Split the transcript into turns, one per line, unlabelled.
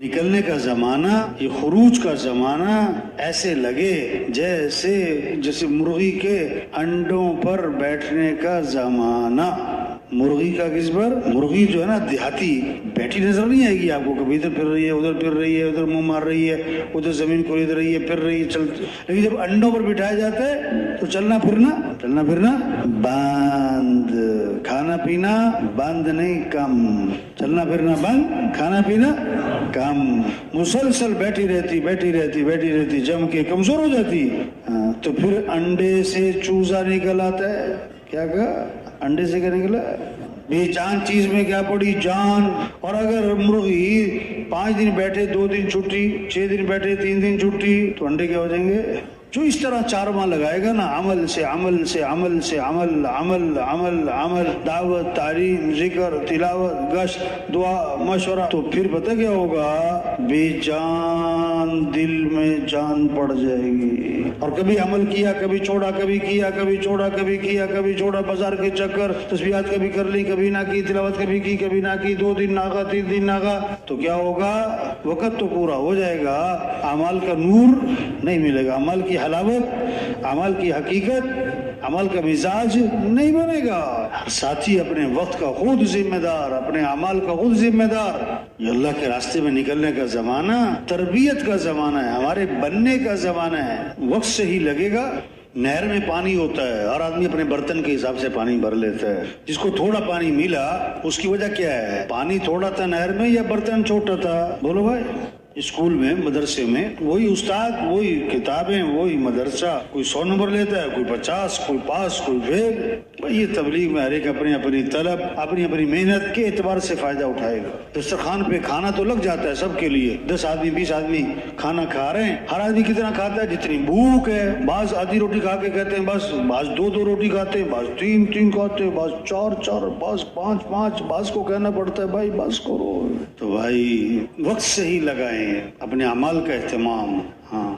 نکلنے کا زمانہ، یہ خروج کا زمانہ ایسے لگے جیسے مرغی کے انڈوں پر بیٹھنے کا زمانہ۔ مرغی کا کس پر؟ مرغی جو ہے نا دیہاتی بیٹھی نظر نہیں آئے گی آپ کو، کبھی ادھر پھر رہی ہے، ادھر پھر رہی ہے، ادھر منہ مار رہی ہے، ادھر زمین کو ادھر رہی ہے، پھر رہی ہے، لیکن جب انڈوں پر بٹھایا جاتا ہے تو چلنا پھرنا بند، کھانا پینا بند نہیں کم، چلنا پھرنا بند، کھانا پینا کم، مسلسل بیٹھی رہتی جم کے کمزور ہو جاتی، تو پھر انڈے سے چوزا نکل آتا ہے۔ کیا کہا؟ انڈے سے کیا نکلا؟ بے جان چیز میں کیا پڑی؟ جان۔ اور اگر مرغی 5 دن بیٹھے 2 دن چھٹی، 6 دن بیٹھے 3 دن چھٹی، تو انڈے کیا ہو جائیں گے؟ جو اس طرح 4 ماہ لگائے گا نا، عمل سے عمل، دعوت، تعلیم، ذکر، تلاوت، گشت، دعا، مشورہ، تو پھر پتہ کیا ہوگا؟ بے جان دل میں جان پڑ جائے گی۔ اور کبھی عمل کیا، کبھی چھوڑا، کبھی کیا، کبھی چھوڑا، کبھی کیا، کبھی چھوڑا، بازار کے چکر، تسبیحات کبھی کر لی، کبھی نہ کی، تلاوت کبھی کی، کبھی نہ کی، 2 دن ناغا، 3 دن ناغا، تو کیا ہوگا؟ وقت تو پورا ہو جائے گا، اعمال کا نور نہیں ملے گا، اعمال کی حلاوت، اعمال کی حقیقت، عمل کا مزاج نہیں بنے گا۔ ہر ساتھی اپنے وقت کا خود ذمہ دار، اپنے اعمال کا خود ذمہ دار۔ یہ اللہ کے راستے میں نکلنے کا زمانہ تربیت کا زمانہ ہے، ہمارے بننے کا زمانہ ہے۔ وقت سے ہی لگے گا۔ نہر میں پانی ہوتا ہے، ہر آدمی اپنے برتن کے حساب سے پانی بھر لیتا ہے۔ جس کو تھوڑا پانی ملا اس کی وجہ کیا ہے؟ پانی تھوڑا تھا نہر میں یا برتن چھوٹا تھا؟ بولو بھائی۔ اسکول میں، مدرسے میں وہی استاد، وہی کتابیں، وہی مدرسہ، کوئی 100 نمبر لیتا ہے، کوئی 50، کوئی پاس، کوئی فیل۔ یہ تبلیغ میں ہر ایک اپنی طلب، اپنی محنت کے اعتبار سے فائدہ اٹھائے گا۔ دسترخوان پہ کھانا تو لگ جاتا ہے سب کے لیے، 10 آدمی 20 آدمی کھانا کھا رہے ہیں، ہر آدمی کتنا کھاتا ہے؟ جتنی بھوک ہے۔ بعض آدھی روٹی کھا کے کہتے ہیں بس، بعض 2 روٹی کھاتے ہیں، بعض 3 کھاتے ہیں، بعض 4، بعض 5، بعض کو کہنا پڑتا ہے بھائی بس کرو۔ تو بھائی وقت سے ہی لگائیں اپنے اعمال کا اہتمام۔ ہاں